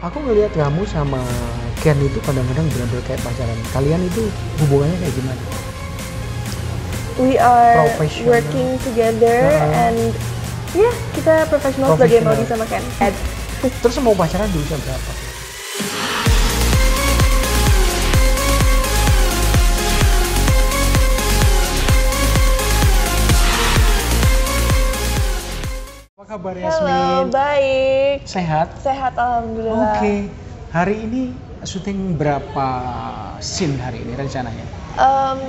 Aku ngelihat kamu sama Ken itu kadang-kadang benar-benar kayak pacaran. Kalian itu hubungannya kayak gimana? We are Professional. working together and kita profesional sebagai Maudi sama Ken. Terus mau pacaran di usia berapa? Apa kabar Yasmin? Halo, baik. Sehat? Sehat, alhamdulillah. Oke. Hari ini syuting berapa scene hari ini rencananya?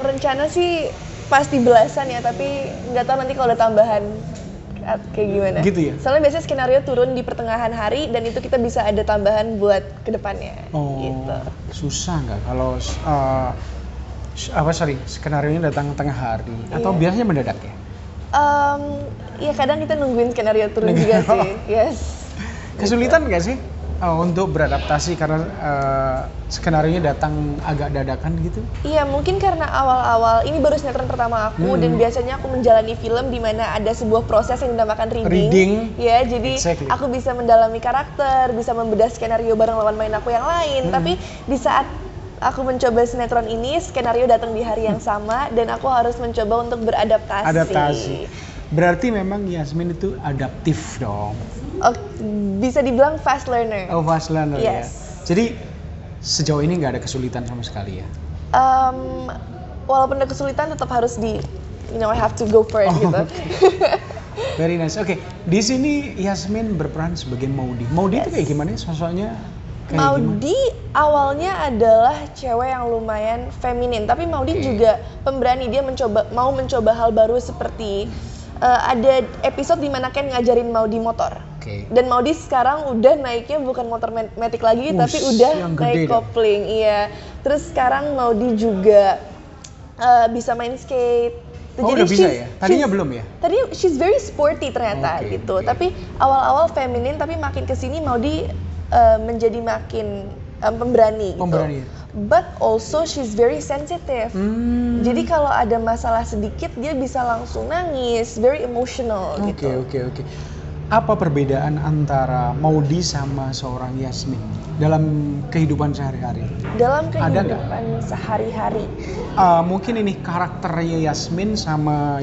Rencana sih pasti belasan ya, tapi nggak tahu nanti kalau ada tambahan kayak gimana. Gitu ya? Soalnya biasanya skenario turun di pertengahan hari dan itu kita bisa ada tambahan buat kedepannya. Oh, Gitu. susah nggak kalau skenario-nya datang tengah hari atau Iya. biasanya mendadak ya? Ya kadang kita nungguin skenario turun juga sih. Yes. Kesulitan nggak sih untuk beradaptasi karena skenario-nya datang agak dadakan gitu? Iya, mungkin karena awal-awal ini baru sinetron pertama aku dan biasanya aku menjalani film di mana ada sebuah proses yang dinamakan reading. Ya, jadi Exactly. aku bisa mendalami karakter, bisa membedah skenario bareng lawan main aku yang lain. Tapi di saat aku mencoba sinetron ini, skenario datang di hari yang sama dan aku harus mencoba untuk beradaptasi. Adaptasi. Berarti memang Yasmin itu adaptif dong. Oh, bisa dibilang fast learner. Oh, fast learner ya. Yes. Jadi sejauh ini nggak ada kesulitan sama sekali ya? Walaupun ada kesulitan tetap harus I have to go for it gitu. Very nice. Oke, di sini Yasmin berperan sebagai Maudi. Maudi itu kayak gimana? Sosoknya kayak gimana? Maudi awalnya adalah cewek yang lumayan feminin, tapi Maudi juga pemberani. Dia mau mencoba hal baru seperti ada episode di mana Ken ngajarin Maudi motor. Oke. Dan Maudi sekarang udah naiknya bukan motor matic lagi, tapi udah yang gede naik dong. kopling. Iya. Terus sekarang Maudi juga bisa main skate. Oh, udah bisa ya? Tadinya belum ya? Tadinya she's very sporty ternyata Oke, gitu. oke. Tapi awal-awal feminin, tapi makin kesini Maudi menjadi makin pemberani gitu. Pemberani. But also she's very sensitive. Jadi kalau ada masalah sedikit dia bisa langsung nangis, very emotional gitu. Oke. Apa perbedaan antara Maudi sama seorang Yasmin dalam kehidupan sehari-hari? Dalam Ada nggak? kehidupan sehari-hari. Mungkin ini karakternya Yasmin sama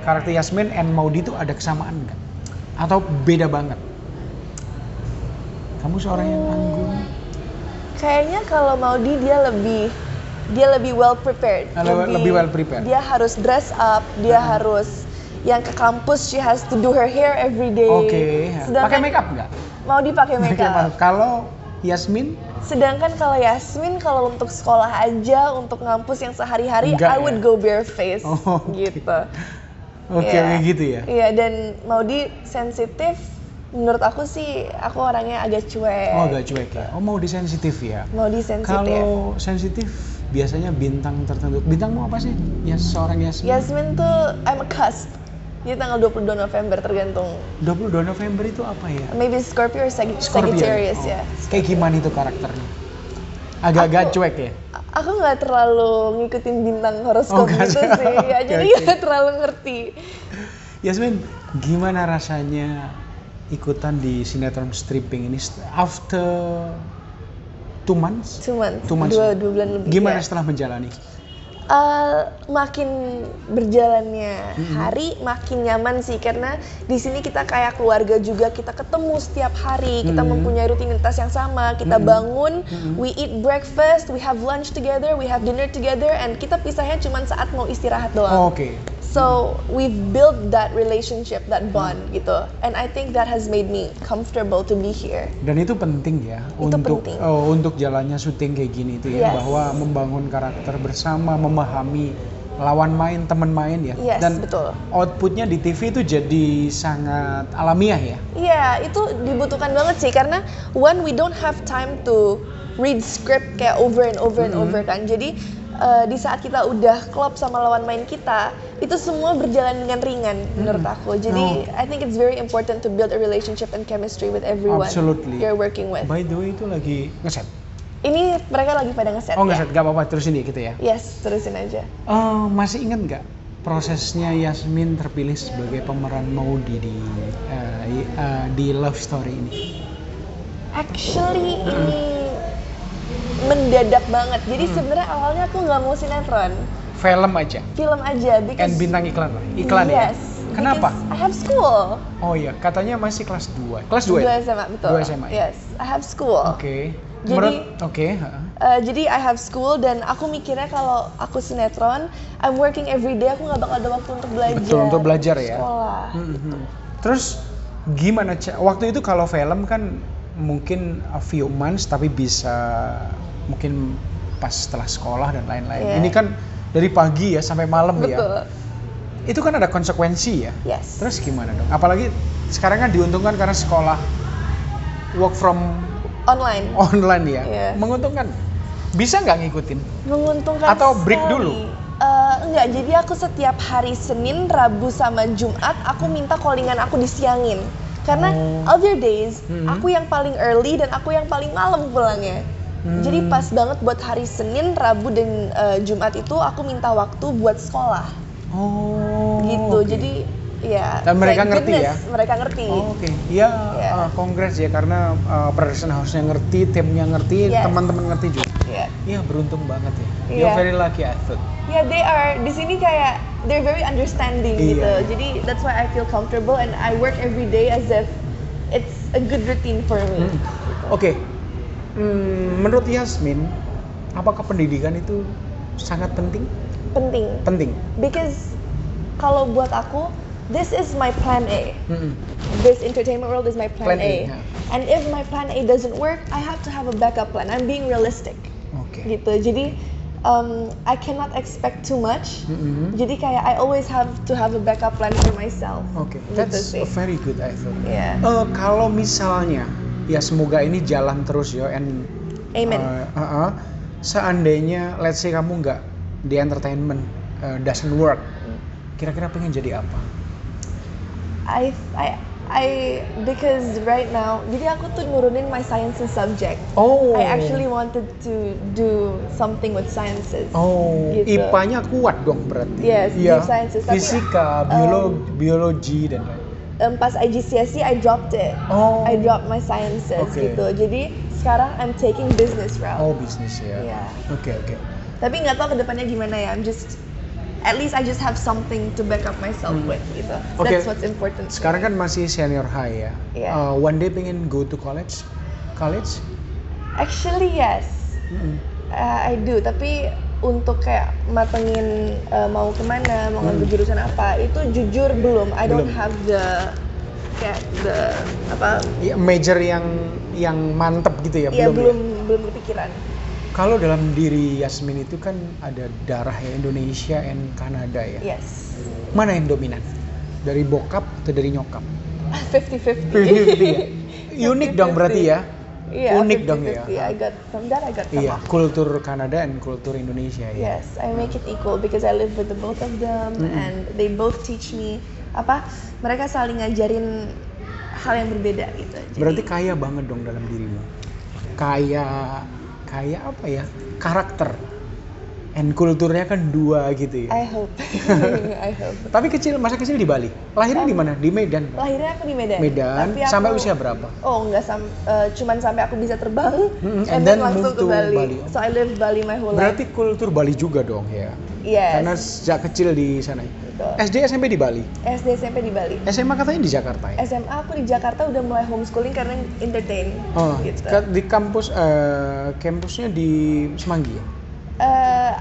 karakter Yasmin and Maudi itu ada kesamaan nggak? Atau beda banget? Kamu seorang yang anggun. Kayaknya kalau Maudi dia lebih well prepared. Lebih well prepared. Dia harus dress up, dia harus yang ke kampus she has to do her hair every day. Oke. Pakai makeup nggak? Maudi pakai makeup. Kalau Yasmin? Sedangkan kalau Yasmin kalau untuk sekolah aja, untuk ngampus yang sehari-hari Enggak I would go bareface gitu. Oke, Iya. gitu ya. Iya, dan Maudi sensitif. Menurut aku sih, aku orangnya agak cuek. Oh, agak cuek ya. Oh, Maudi sensitif ya. Maudi sensitif. Kalau sensitif biasanya bintang tertentu. Bintangmu apa sih? Ya seorang Yasmin. Yasmin tuh I'm a cusp. Jadi tanggal 22 November tergantung. 22 November itu apa ya? Maybe Scorpio or Sagittarius ya. Kayak gimana itu karakternya? Agak-agak cuek ya? Aku nggak terlalu ngikutin bintang horoskop nggak gitu ada. sih. Ya, Oke, jadi oke. nggak terlalu ngerti. Yasmin, gimana rasanya ikutan di sinetron stripping ini after 2 months? Cuman 2 months. 2 bulan lebih. Gimana ya. setelah menjalani? Makin berjalannya hari makin nyaman sih karena di sini kita kayak keluarga juga, kita ketemu setiap hari, kita mempunyai rutinitas yang sama, kita bangun, we eat breakfast, we have lunch together, we have dinner together, and kita pisahnya cuma saat mau istirahat doang. Oke. So we've built that relationship, that bond gitu, and I think that has made me comfortable to be here. Dan itu penting ya Itu untuk penting. untuk jalannya syuting kayak gini itu ya, Yes. bahwa membangun karakter bersama, memahami lawan main, teman main ya. Yes, Dan betul. outputnya di TV itu jadi sangat alamiah ya. Iya, itu dibutuhkan banget sih karena one we don't have time to read script kayak over and over and over kan. Jadi di saat kita udah klop sama lawan main kita, itu semua berjalan dengan ringan menurut aku. Jadi I think it's very important to build a relationship and chemistry with everyone Absolutely. you're working with. By the way itu lagi ngeset. Ini mereka lagi pada ngeset Oh ya? ngeset, gak apa-apa terusin deh gitu ya. Yes, terusin aja. Masih ingat nggak prosesnya Yasmin terpilih sebagai pemeran Maudi di Love Story ini? Actually ini mendadak banget. Jadi sebenarnya awalnya aku nggak mau sinetron, Film aja. film aja. And bintang iklan lah. Iklan ya. Yes. Kenapa? Because I have school. Oh iya, katanya masih kelas 2. Kelas 2 2 ya? SMA betul. 2 SMA. Yes, I have school. Oke. Jadi- Oke, Jadi I have school dan aku mikirnya kalau aku sinetron, I'm working every day, aku nggak bakal ada waktu untuk belajar. Betul, untuk belajar ya. Sekolah. Terus gimana waktu itu kalau film kan mungkin a few months tapi bisa mungkin pas setelah sekolah dan lain-lain. Yeah. Ini kan dari pagi ya sampai malam ya. Betul. Itu kan ada konsekuensi ya. Yes. Terus gimana dong? Apalagi sekarang kan diuntungkan karena sekolah work from Online. online ya. Iya. Menguntungkan. Bisa nggak ngikutin? Menguntungkan Atau break sekali. dulu? Enggak, jadi aku setiap hari Senin, Rabu, sama Jumat aku minta callingan aku disiangin. Karena other days, aku yang paling early dan aku yang paling malam pulangnya. Jadi pas banget buat hari Senin, Rabu, dan Jumat itu aku minta waktu buat sekolah. Oh. Gitu, oke. jadi ya. Dan mereka thank ngerti goodness, Mereka ngerti. Oh, oke. Iya, Iya. congrats ya karena production house-nya ngerti, timnya ngerti, Yes. teman-teman ngerti juga. Iya. Iya, beruntung banget ya. Iya. You're very lucky, I thought. Yeah, they are. Di sini kayak they're very understanding Iya. gitu. Jadi that's why I feel comfortable and I work every day as if it's a good routine for me. Gitu. Oke. Menurut Yasmin, apakah pendidikan itu sangat penting? Penting. Penting. Because kalau buat aku, this is my plan A. This entertainment world is my plan, Plan A, A. yeah. And if my plan A doesn't work, I have to have a backup plan. I'm being realistic. Oke. Gitu. Jadi I cannot expect too much. Mm-mm. Jadi kayak I always have to have a backup plan for myself. Oke, Gitu that's sih. very good, I thought. Yeah. Kalau misalnya, ya semoga ini jalan terus ya, and Amen. seandainya, let's say kamu nggak di entertainment doesn't work, kira-kira pengen jadi apa? I because right now, jadi aku tuh nurunin my sciences subject. Oh. I actually wanted to do something with sciences. Oh, Gitu. IPA-nya kuat dong berarti. Yes, Iya. deep sciences. Tapi, Fisika, biologi dan lain. Pas IGCSE, I dropped it. Oh. I dropped my sciences Oke. gitu. Jadi sekarang I'm taking business route. Oh, bisnis ya. Iya. Oke. Tapi nggak tahu kedepannya gimana ya. At least I just have something to back up myself with gitu. Oke. That's what's important. Sekarang kan masih senior high ya. Iya. One day pengen go to college? College? Actually yes. I do, tapi untuk kayak matengin mau kemana, mau ngambil jurusan apa, itu jujur belum. I don't Belum. have the apa? Ya, major yang mantep gitu ya? Iya, belum. belum kepikiran. Kalau dalam diri Yasmin itu kan ada darah ya, Indonesia and Kanada ya. Yes. Mana yang dominan? Dari bokap atau dari nyokap? 50-50. 50-50 ya? Unik dong berarti ya? Iya, Unik dong ya? 50-50. I got from that, I got from Iya, mom. kultur Kanada and kultur Indonesia ya. Yes, I make it equal because I live with the both of them and they both teach me mereka saling ngajarin hal yang berbeda gitu. Jadi, Berarti kaya banget dong dalam dirimu. Kaya apa ya? Karakter. And kulturnya kan dua gitu ya. I hope. I hope. Tapi masa kecil di Bali. Lahirnya di mana? Di Medan. Lahirnya aku di Medan. Medan. Tapi aku- Sampai usia berapa? Oh, enggak cuman sampai aku bisa terbang And and then then langsung move ke to Bali. Bali. So I live Bali my whole Berarti life. kultur Bali juga dong ya. Yes. Karena sejak kecil di sana. Betul. SD SMP di Bali. SD SMP di Bali. SMA katanya di Jakarta ya. SMA aku di Jakarta udah mulai homeschooling karena entertain Oh, gitu. di kampusnya di Semanggi ya?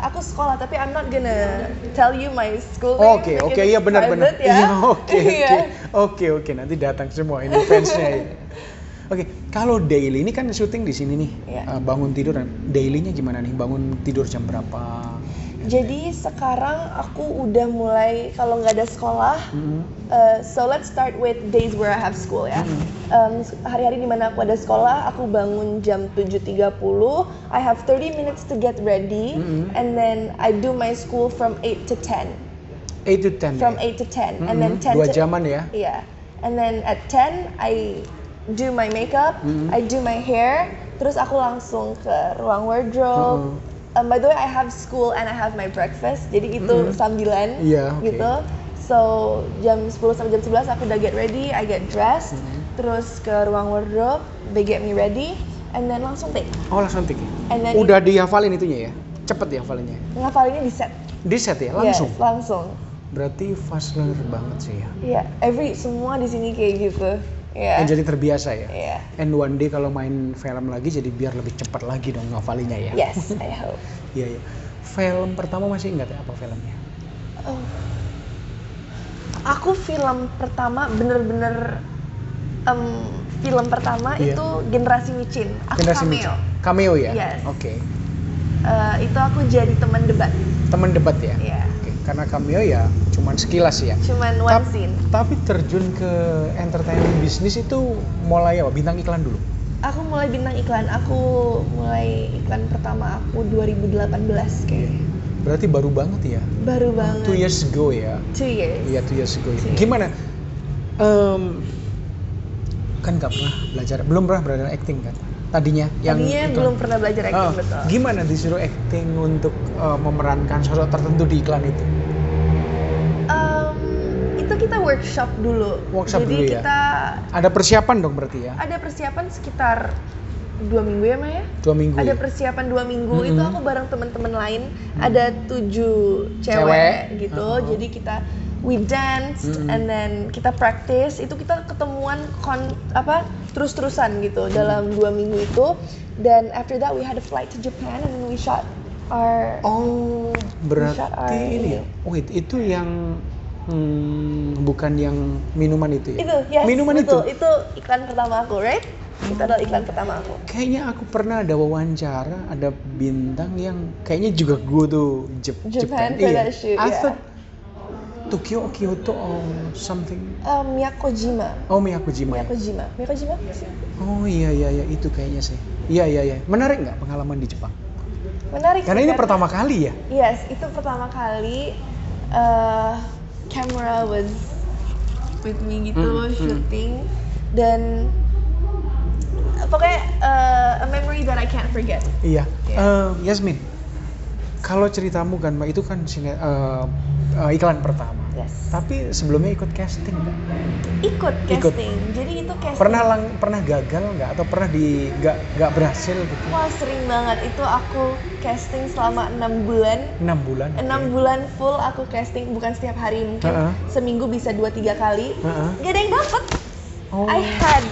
Aku sekolah tapi I'm not gonna tell you my school Oke, name oke, because iya it's benar-benar. private, ya. Iya, oke, Iya. oke, nanti datang semua ini fansnya ya. Oke, kalau daily ini kan syuting di sini nih, Iya. bangun tidur, dailynya gimana nih? Bangun tidur jam berapa? Jadi sekarang aku udah mulai kalau nggak ada sekolah, so let's start with days where I have school ya. Hari-hari dimana aku ada sekolah, aku bangun jam 7.30. I have 30 minutes to get ready, and then I do my school from 8 to 10. 8 to 10 From ya? 8 to 10, and then 10 2 to jaman ya? yeah, and then at 10 I do my makeup, I do my hair, terus aku langsung ke ruang wardrobe. By the way, I have school and I have my breakfast, jadi itu sambilan Iya, oke. gitu. So jam 10 sampai jam 11 aku udah get ready, I get dressed, terus ke ruang wardrobe, they get me ready, and then langsung take. Oh langsung take. And then Udah dihafalin itunya ya? Cepet dihafalinnya? ngafalinnya di set. Di set ya? Langsung? Yes, langsung. Berarti fast learner banget sih ya? Iya, semua di sini kayak gitu. Iya. Jadi terbiasa ya? Iya. And one day kalau main film lagi jadi biar lebih cepat lagi dong ngafalinnya ya? Yes, I hope. Iya, iya. Film pertama masih ingat ya apa filmnya? Oh. Aku film pertama bener-bener film pertama Iya. itu Generasi Micin. Aku Generasi cameo. Micin. Cameo ya? Yes. Oke. Itu aku jadi teman debat. Teman debat ya? Iya. Oke. Karena cameo ya cuman sekilas ya? Cuman one scene. Tapi terjun ke entertainment bisnis itu mulai apa? Bintang iklan dulu? Aku mulai bintang iklan. Aku mulai iklan pertama aku 2018 kayaknya. Berarti baru banget ya? Baru banget. 2 years ago ya? 2 years. Iya, 2 years ago ya. 2 years. Gimana? Kan nggak pernah belajar, belum pernah belajar acting kan? Tadinya iklan. Belum pernah belajar acting, betul. Gimana disuruh acting untuk memerankan sosok tertentu di iklan itu? Itu kita workshop dulu. Workshop Jadi dulu ya? kita Ada persiapan dong berarti ya? ada persiapan sekitar 2 minggu ya Maya? 2 minggu Ada ya? persiapan 2 minggu, Mm-hmm. itu aku bareng teman-teman lain, ada 7 cewek gitu. Jadi kita we dance and then kita practice, itu kita ketemuan terus-terusan gitu dalam 2 minggu itu. Dan after that we had a flight to Japan and then we shot our Oh, berarti ini ya? Wait, itu yang bukan yang minuman itu ya? Itu, yes, Minuman betul. itu? Itu iklan pertama aku, right? Itu adalah iklan pertama aku. Kayaknya aku pernah ada wawancara, ada bintang yang kayaknya juga go to Japan. for that shoot, I yeah. thought Tokyo, Kyoto, or something. Miyakojima. Oh, Miyakojima. Miyakojima? Oh iya itu kayaknya sih. Iya. Menarik nggak pengalaman di Jepang? Menarik Karena sih, ini pertama kali ya? Yes, itu pertama kali camera was with me gitu, shooting. Dan pokoknya a memory that I can't forget. Iya. Yeah. Yasmin, kalau ceritamu kan, itu kan iklan pertama. Yes. Tapi sebelumnya ikut casting nggak? Ikut casting. Jadi itu casting. Pernah gagal nggak atau pernah nggak berhasil gitu? Wah, sering banget. Itu aku casting selama 6 bulan. 6 bulan. 6 bulan full aku casting, bukan setiap hari, mungkin seminggu bisa 2-3 kali. Gak ada yang dapet. Oh. I had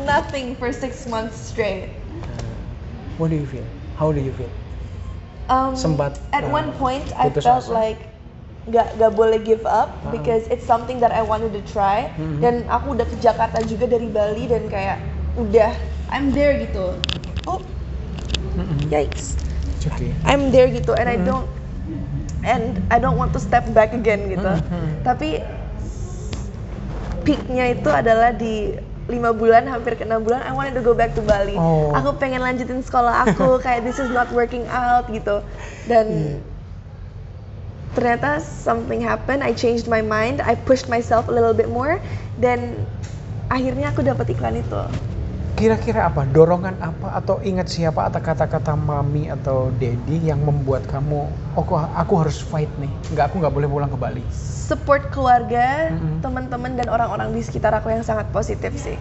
nothing for 6 months straight. What do you feel? How do you feel? Sempat At one point I putus felt asa? like gak boleh give up because it's something that I wanted to try. Dan aku udah ke Jakarta juga dari Bali dan kayak udah I'm there gitu. Oh, yikes. It's okay. I'm there gitu and I don't want to step back again gitu. Tapi peaknya itu adalah di 5 bulan, hampir ke 6 bulan, I wanted to go back to Bali. Aku pengen lanjutin sekolah aku, kayak this is not working out gitu. Dan ternyata something happened, I changed my mind, I pushed myself a little bit more, dan akhirnya aku dapat iklan itu. Kira-kira apa? Dorongan apa? Atau ingat siapa atau kata-kata mami atau daddy yang membuat kamu, aku harus fight nih, aku nggak boleh pulang ke Bali? Support keluarga, teman-teman dan orang-orang di sekitar aku yang sangat positif sih.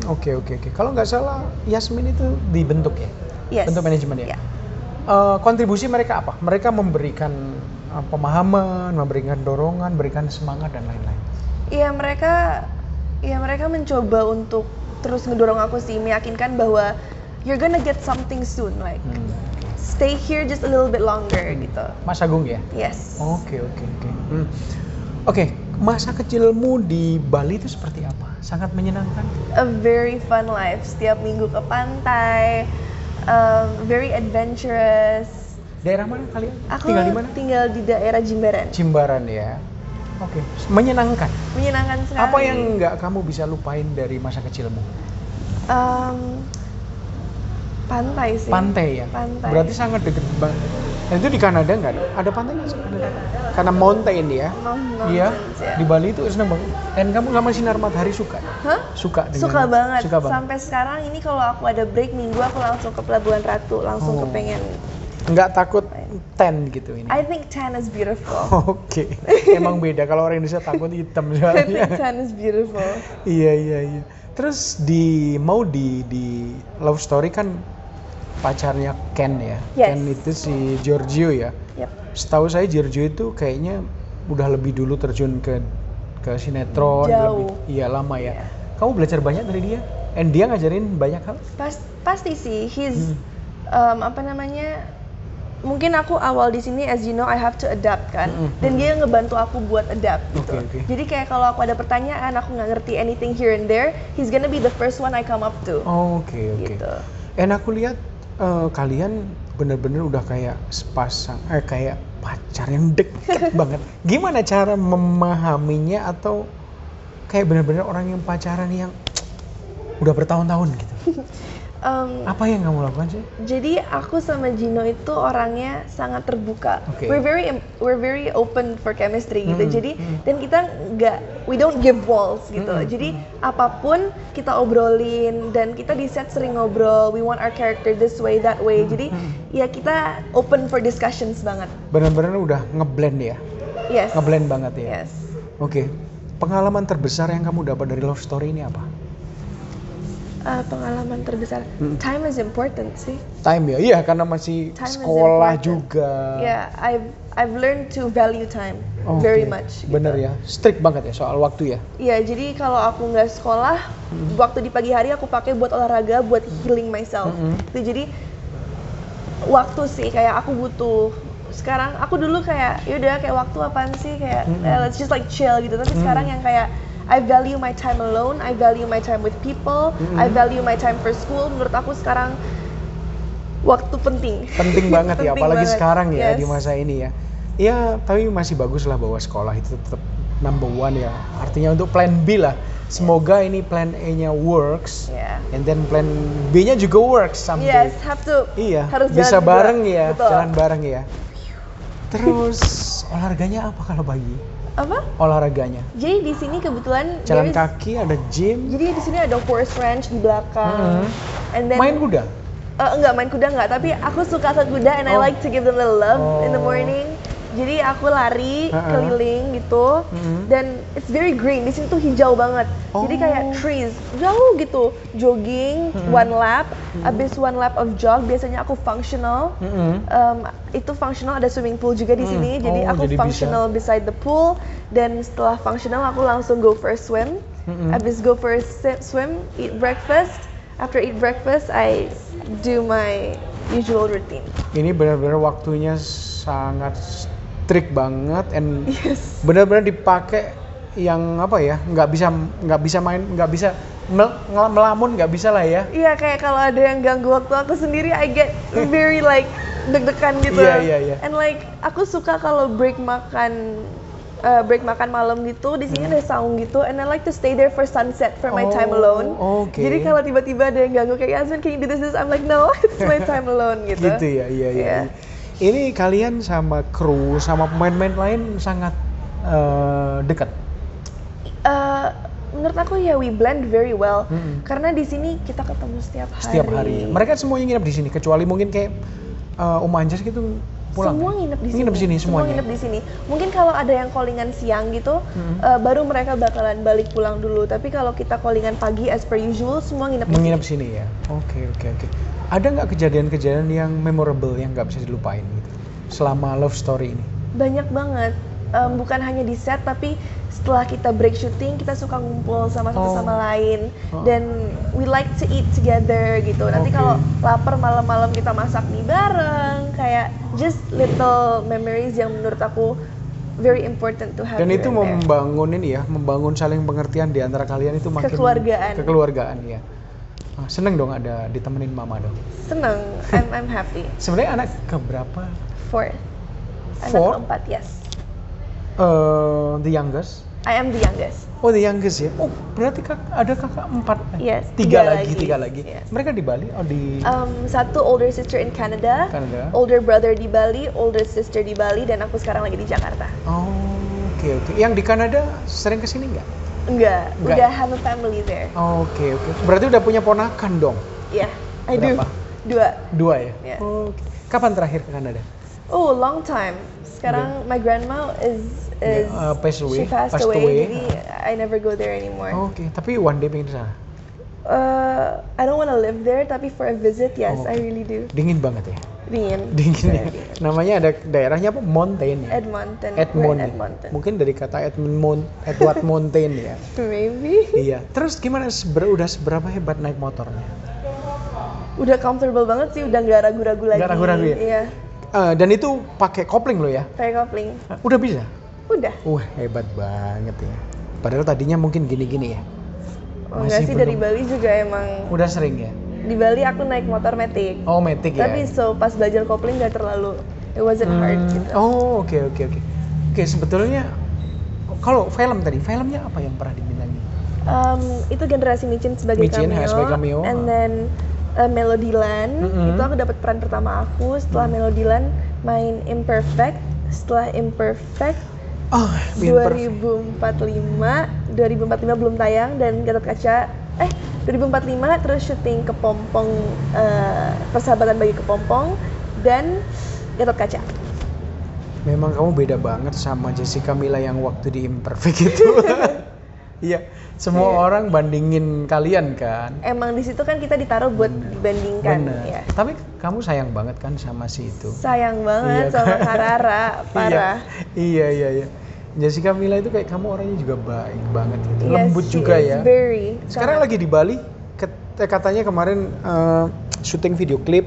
Oke. Kalau nggak salah Yasmin itu dibentuk ya? Yes. Bentuk manajemen ya? Yeah. Kontribusi mereka apa? Mereka memberikan pemahaman, memberikan dorongan, memberikan semangat dan lain-lain. Iya, mereka mencoba untuk terus ngedorong aku sih, meyakinkan bahwa you're gonna get something soon, like stay here just a little bit longer gitu. Mas Agung ya? Yes. Oke. Oke, masa kecilmu di Bali itu seperti apa? Sangat menyenangkan? A very fun life. Setiap minggu ke pantai, very adventurous. Daerah mana kalian? Aku tinggal di mana? Tinggal di daerah Jimbaran. Jimbaran ya. Oke, menyenangkan. Menyenangkan sekali. Apa yang nggak kamu bisa lupain dari masa kecilmu? Pantai sih. Pantai ya? Pantai. Berarti sangat deket banget. Dan itu di Kanada nggak ada? Ada pantai nggak sih? Karena mountain ya? Iya, ya. di Bali itu seneng banget. Dan kamu sama sinar matahari suka? Hah? Suka dengan? Suka banget. Suka banget. Sampai sekarang ini kalau aku ada break minggu, aku langsung ke Pelabuhan Ratu, langsung kepengen Nggak takut tan gitu ini. I think tan is beautiful. Oke, emang beda kalau orang Indonesia takut hitam I soalnya. think tan is beautiful. Iya. Terus di Love Story kan pacarnya Ken ya. Yes. Ken itu si Giorgio ya. Yep. Setahu saya Giorgio itu kayaknya udah lebih dulu terjun ke sinetron. Jauh. Iya lama ya. Yeah. Kamu belajar banyak dari dia? And dia ngajarin banyak hal? Pasti sih. He's apa namanya? Mungkin aku awal di sini, as you know, I have to adapt kan. Dan dia ngebantu aku buat adapt gitu. Okay. Jadi kayak kalau aku ada pertanyaan, aku nggak ngerti anything here and there, he's gonna be the first one I come up to. Oke. Gitu. And aku lihat kalian bener-bener udah kayak sepasang, kayak pacar yang deket banget. Gimana cara memahaminya atau kayak bener-bener orang yang pacaran yang udah bertahun-tahun gitu? Apa yang kamu lakukan sih? Jadi aku sama Gino itu orangnya sangat terbuka. Okay. We're very open for chemistry gitu. Jadi dan kita we don't give walls gitu. Jadi apapun kita obrolin dan kita di set sering ngobrol. We want our character this way, that way. Jadi ya kita open for discussions banget. Benar-benar udah ngeblend ya? Yes. Ngeblend banget ya? Yes. Oke. Pengalaman terbesar yang kamu dapat dari Love Story ini apa? Pengalaman terbesar, time is important sih. Time ya, iya karena masih Time is sekolah important. juga. Yeah, I've learned to value time Oke, very much. Bener ya, strict banget ya soal waktu ya. Iya, jadi kalau aku nggak sekolah, waktu di pagi hari aku pakai buat olahraga, buat healing myself. Itu jadi waktu sih kayak aku butuh. Sekarang aku dulu kayak yaudah kayak waktu apaan sih kayak let's just like chill gitu. Tapi sekarang yang kayak I value my time alone, I value my time with people, I value my time for school. Menurut aku sekarang waktu penting. Penting banget ya, Penting apalagi banget. sekarang ya Yes. di masa ini ya. Ya, tapi masih bagus lah bahwa sekolah itu tetap number one ya. Artinya untuk plan B lah. Semoga ini plan A-nya works, Yeah. and then plan B-nya juga works someday. Yes, have to. Iya, Harus bisa jalan bareng berdua. ya, Betul. jalan bareng ya. Terus olahraganya apa kalau pagi? Apa? Olahraganya? Jadi di sini kebetulan Jalan there's- kaki, ada gym, Jadi di sini ada horse ranch di belakang. And then main kuda. Enggak main kuda enggak, tapi aku suka ke kuda and I like to give them a little love in the morning. Jadi aku lari keliling gitu dan it's very green. Di sini tuh hijau banget. Jadi kayak trees jauh gitu. Jogging one lap, abis one lap of jog biasanya aku functional. Itu functional ada swimming pool juga di sini. Jadi aku jadi functional beside the pool dan setelah functional aku langsung go for a swim. Abis go for a swim, eat breakfast. After eat breakfast, I do my usual routine. Ini benar-benar waktunya sangat strict banget, and Yes. benar-benar dipakai yang apa ya? Nggak bisa main, nggak bisa melamun, nggak bisa lah ya. Iya kayak kalau ada yang ganggu waktu aku sendiri, I get very like deg-degan gitu. Iya. And like aku suka kalau break makan malam gitu, di sini ada saung gitu, and I like to stay there for sunset for my time alone. Okay. Jadi kalau tiba-tiba ada yang ganggu kayak Yasmin, can you do this? I'm like no, it's my time alone gitu. Gitu ya, iya. Ini kalian sama kru, sama pemain-pemain lain sangat dekat. Menurut aku ya we blend very well. Karena di sini kita ketemu setiap hari. Setiap hari. Mereka semuanya nginep di sini, kecuali mungkin kayak Om Anjas gitu pulang. Semua nginep di sini. Nginep di sini Semua semuanya. nginep di sini. Mungkin kalau ada yang callingan siang gitu, baru mereka bakalan balik pulang dulu. Tapi kalau kita callingan pagi as per usual, semua nginep di sini. Menginap sini ya. Oke. Ada nggak kejadian-kejadian yang memorable yang nggak bisa dilupain gitu selama Love Story ini? Banyak banget. Bukan hanya di set, tapi setelah kita break syuting, kita suka ngumpul sama satu sama lain. Dan we like to eat together gitu. Nanti kalau lapar malam-malam kita masak mie bareng. Kayak just little memories yang menurut aku very important to have. Dan itu here and there. membangun ini ya, membangun saling pengertian di antara kalian itu makin kekeluargaan ya. Seneng dong ada ditemenin mama dong. Seneng, I'm happy. Sebenarnya anak keberapa? 4. Anak Four? keempat, yes. The youngest. I am the youngest. Oh, the youngest ya. Oh, berarti ada kakak 4. Yes, Tiga tiga lagi. Yes. Mereka di Bali? Oh, di Satu older sister in Canada, older brother di Bali, older sister di Bali, dan aku sekarang lagi di Jakarta. Oh, oke. Yang di Kanada sering kesini nggak? Enggak, udah have a family there. Oke. Berarti udah punya ponakan dong? Yeah, I do. Berapa? Dua ya? Yeah. Oke. Kapan terakhir ke Kanada? Oh, long time. Sekarang my grandma is Passed away. she passed away, jadi I never go there anymore. Oke, tapi one day pengen ke sana. I don't want to live there, tapi for a visit, yes, Oh. I really do. Dingin banget ya? Dingin. Dingin ya? Very dingin. Namanya ada daerahnya apa? Mountain ya? Edmonton. Edmond. We're in Edmonton. Mungkin dari kata Edward Mountain ya. Maybe. Iya. Terus gimana? Udah seberapa hebat naik motornya? Udah comfortable banget sih, udah nggak ragu-ragu lagi. Nggak ragu-ragu ya? Iya. Dan itu pakai kopling lo ya? Pakai kopling. Udah bisa? Udah. Wah, hebat banget ya. Padahal tadinya mungkin gini-gini ya. Oh, enggak sih, dari Bali juga emang. Udah sering ya? Di Bali aku naik motor Matic. Oh, Matic ya. Tapi pas belajar kopling nggak terlalu, it wasn't hard gitu. Oh, oke. Oke, sebetulnya kalau filmnya apa yang pernah dibintangi? Itu generasi Micin sebagai Micin, cameo. sebagai cameo. And then Melodiland, itu aku dapat peran pertama aku. Setelah Melodiland main Imperfect. Setelah Imperfect, Oh, 2045 belum tayang, dan Gatot Kaca 2045 terus syuting Kepompong, Persahabatan Bagi Kepompong dan Gatot Kaca. Memang kamu beda banget sama Jessica Mila yang waktu di Imperfect itu. Iya, semua orang bandingin kalian kan. Emang di situ kan kita ditaruh buat dibandingkan. Bener. Ya. Tapi kamu sayang banget kan sama si itu. Sayang banget Iya, sama kan? Karara, parah. Iya. Jessica Mila itu kayak kamu orangnya juga baik banget gitu. Yes, Lembut she juga is ya. very Sekarang lagi di Bali, katanya kemarin syuting video klip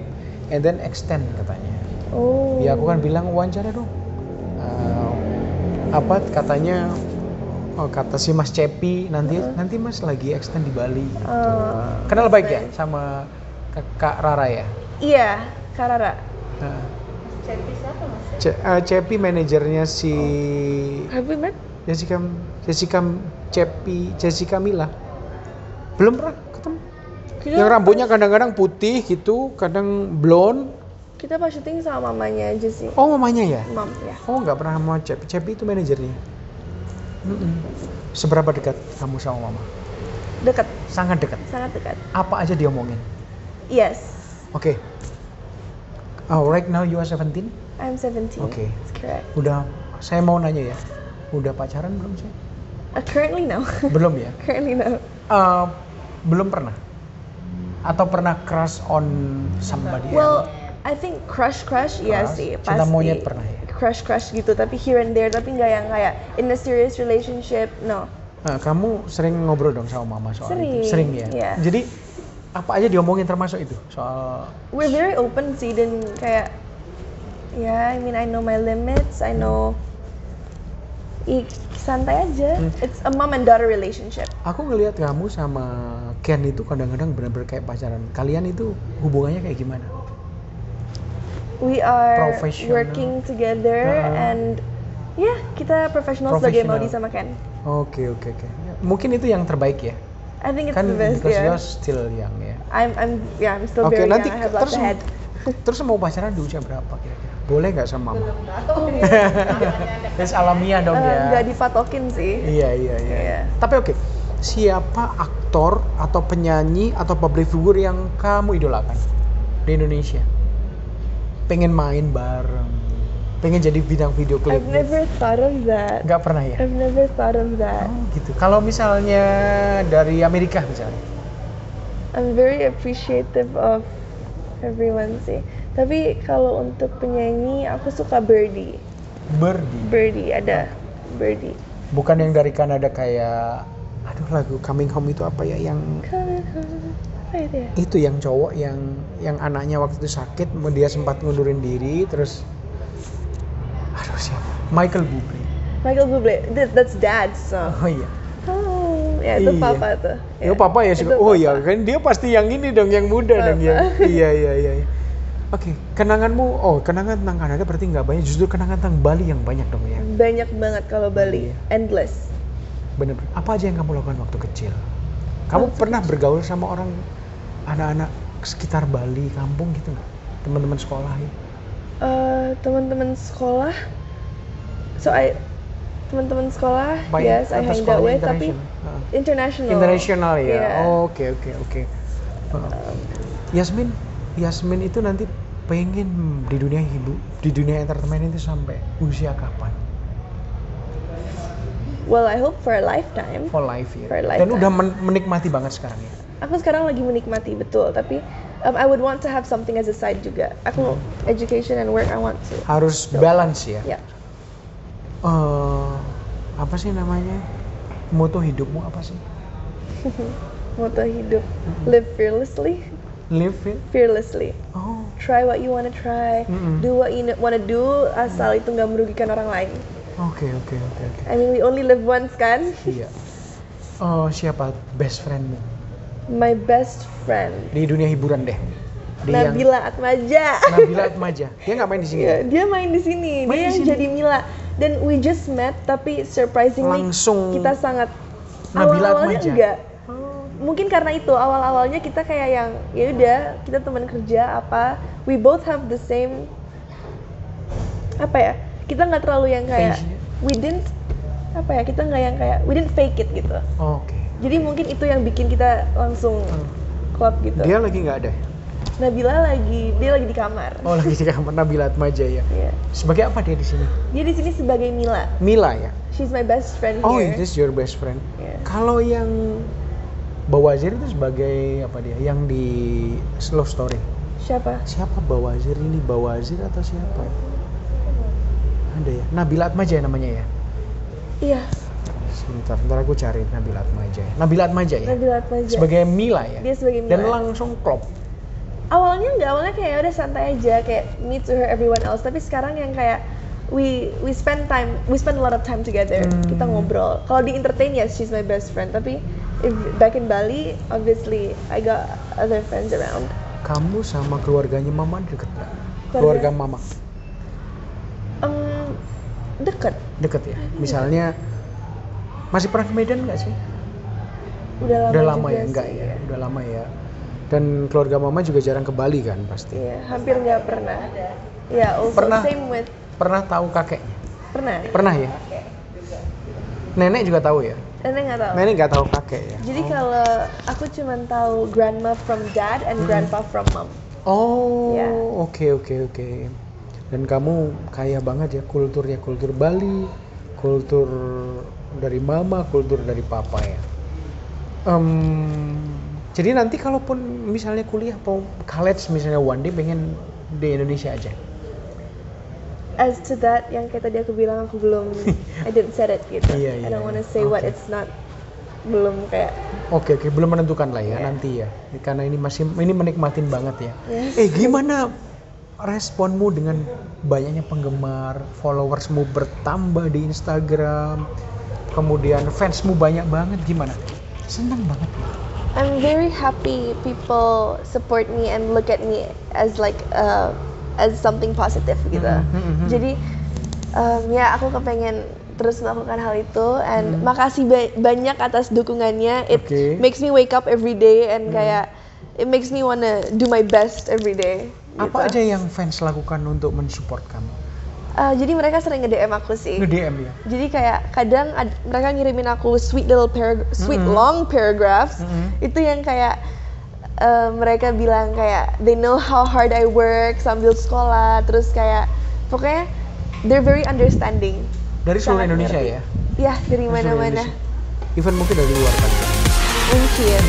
and then extend katanya. Oh. Ya aku kan bilang wawancara dong. Katanya kata si Mas Cepi nanti Mas lagi extend di Bali. Gitu. Kenal baik ya sama Kak Rara ya? Iya, Karara. Cepi siapa mas? Cepi manajernya si Have we met? Jessica Mila. Belum pernah ketemu. Kita, Yang rambutnya kadang-kadang putih gitu, kadang blonde. kita pas syuting sama mamanya aja sih. Oh, mamanya ya? Mam, ya. Oh, nggak pernah sama Cepi. Cepi itu manajernya. Seberapa dekat kamu sama mama? Dekat, Sangat dekat. sangat dekat. Apa aja diomongin? Yes, Oke. Right now you are 17? I'm 17. Oke. That's correct. Udah, saya mau nanya ya. Udah pacaran belum sih? Currently no. Belum ya? Currently no. Belum pernah? Atau pernah crush on somebody Well, else? I think crush iya Crush? sih, Cinta pasti. monyet pernah ya? Crush gitu, tapi here and there, tapi nggak yang kayak in a serious relationship, no. Kamu sering ngobrol dong sama mama soal itu? Sering, Sering ya? iya. Jadi apa aja diomongin termasuk itu? Soal We're very open sih, dan kayak I know my limits, I know santai aja. It's a mom and daughter relationship. aku ngelihat kamu sama Ken itu kadang-kadang benar-benar kayak pacaran. Kalian itu hubungannya kayak gimana? We are Professional. working together and kita profesional sebagai Professional. Maudi sama Ken. Oke. Mungkin itu yang terbaik ya? I think it's Kan the best, because yeah. you're still young ya. I'm still Oke, very nanti young. I have lots terus ahead. terus mau pacaran di usia berapa kira-kira? Boleh nggak sama mama? Belum tahu nih. Terus alamiah dong ya. Nggak dipatokin sih. Iya. Iya. Tapi oke, siapa aktor atau penyanyi atau public figure yang kamu idolakan di Indonesia? Pengen main bareng, pengen jadi bidang video klip? I've never thought of that. Nggak pernah ya? I've never thought of that. Oh gitu. Kalau misalnya dari Amerika misalnya? I'm very appreciative of everyone sih. Tapi kalau untuk penyanyi, aku suka Birdie. Birdie. Ada Birdie. Bukan yang dari Kanada kayak, aduh lagu Coming Home itu apa ya yang Apa itu ya? itu yang cowok yang anaknya waktu itu sakit, dia sempat ngundurin diri, terus aduh siapa? Michael Bublé. That's Dad's song. Oh iya. Oh, ya itu Iya. Papa tuh. Ya papa ya suka. Itu Oh Papa. iya kan dia pasti yang ini dong, yang muda dong ya. Papa. Iya. Oke, kenanganmu, kenangan tentang Kanada berarti nggak banyak, justru kenangan tentang Bali yang banyak dong ya. Banyak banget kalau Bali. Iya. Endless. Bener. Apa aja yang kamu lakukan waktu kecil? Kamu pernah bergaul sama orang, anak-anak sekitar Bali, kampung gitu nggak? Teman-teman sekolah ya? Teman-teman sekolah. Teman-teman sekolah, Banyak yes, I atau hang out sekolahnya with, tapi international? international. Internasional ya. Yeah. Oke. Yasmin, Yasmin itu nanti pengen di dunia entertainment itu sampai usia kapan? Well, I hope for a lifetime. For life ya. For a Dan lifetime. udah menikmati banget sekarang ya. Aku sekarang lagi menikmati betul, tapi I would want to have something as a side juga. Aku education and work I want to. Harus So, balance ya. Ya. Apa sih namanya? Moto hidupmu apa sih? Moto hidup, live fearlessly. Live it. Fearlessly. Oh. Try what you wanna try. Do what you wanna do, asal itu nggak merugikan orang lain. Oke. I mean, we only live once kan? Iya. Siapa best friendmu My best friend, di dunia hiburan deh? Nabila Atmaja. Nabila Atmaja. Dia nggak main di sini. Ya, dia main di sini. Main Dia di yang sini? jadi Mila. Dan we just met, tapi surprisingly Langsung kita sangat Nabila awal-awalnya Atmaja? enggak. Mungkin karena itu awal-awalnya kita kayak yang ya udah kita teman kerja apa, we both have the same apa ya, kita nggak terlalu yang kayak Passion. we didn't apa ya, kita nggak yang kayak we didn't fake it gitu. Oke. Jadi mungkin itu yang bikin kita langsung klop gitu. Dia lagi nggak ada. Nabila dia lagi di kamar. Oh, lagi di kamar. Nabila Atmaja ya. Iya. Sebagai apa dia di sini? Dia di sini sebagai Mila. Mila ya. She's my best friend Oh, here. this is your best friend. Yeah. Kalau yang Bawazir itu sebagai apa dia? Yang di Love Story. Siapa? Siapa Bawazir ini? Bawazir atau siapa? Ada ya. Nabila Atmaja namanya ya. Iya, Sebentar aku cari Nabila Atmaja. Nabila Atmaja ya. Nabila Atmaja. Sebagai Mila ya. Dia sebagai Mila. Dan langsung klop. Awalnya kayak udah santai aja, kayak me to her everyone else. Tapi sekarang yang kayak we spend a lot of time together. Kita ngobrol. Kalau di entertain, yes, she's my best friend. Tapi if back in Bali, obviously I got other friends around. Kamu sama keluarganya Mama deket nggak? Keluarga- Keluarga Mama Deket. deket ya. Misalnya masih pernah ke Medan nggak sih? Udah Lama juga ya, enggak sih, ya. Udah lama ya. Dan keluarga Mama juga jarang ke Bali kan pasti. Iya, hampir nggak pernah. Ya, also Pernah. same with Pernah tahu kakeknya? pernah. Pernah ya. Nenek juga tahu ya. Nenek nggak tahu. Nenek nggak tahu kakek ya. Jadi kalau aku cuma tahu grandma from dad and grandpa from mom. Oh, Ya. oke. Dan kamu kaya banget ya kultur Bali, kultur dari Mama, kultur dari Papa ya. Jadi nanti kalaupun misalnya kuliah atau college misalnya one day pengen di Indonesia aja. As to that, yang kayak tadi aku bilang aku belum, I didn't set it gitu. Iya, I don't iya. wanna say what Oke. it's not, belum kayak. Oke, belum menentukan lah ya Iya. nanti ya. Karena ini menikmatin banget ya. Yes. Gimana responmu dengan banyaknya penggemar, followersmu bertambah di Instagram, kemudian fansmu banyak banget, gimana? Senang banget ya. I'm very happy people support me and look at me as like as something positive gitu. Jadi ya aku kepengen terus melakukan hal itu and makasih banyak atas dukungannya. It Oke. makes me wake up every day and kayak it makes me wanna do my best every day. Apa gitu. aja yang fans lakukan untuk mensupport kamu? Jadi mereka sering nge-DM aku sih. Nge-DM ya? Jadi kayak kadang mereka ngirimin aku sweet long paragraphs. Itu yang kayak mereka bilang kayak they know how hard I work sambil sekolah, terus kayak pokoknya they're very understanding. Dari seluruh Sangat Indonesia ngerti. ya? Ya, dari Dari seluruh mana-mana. Indonesia. Even mungkin dari luar kan? Mungkin.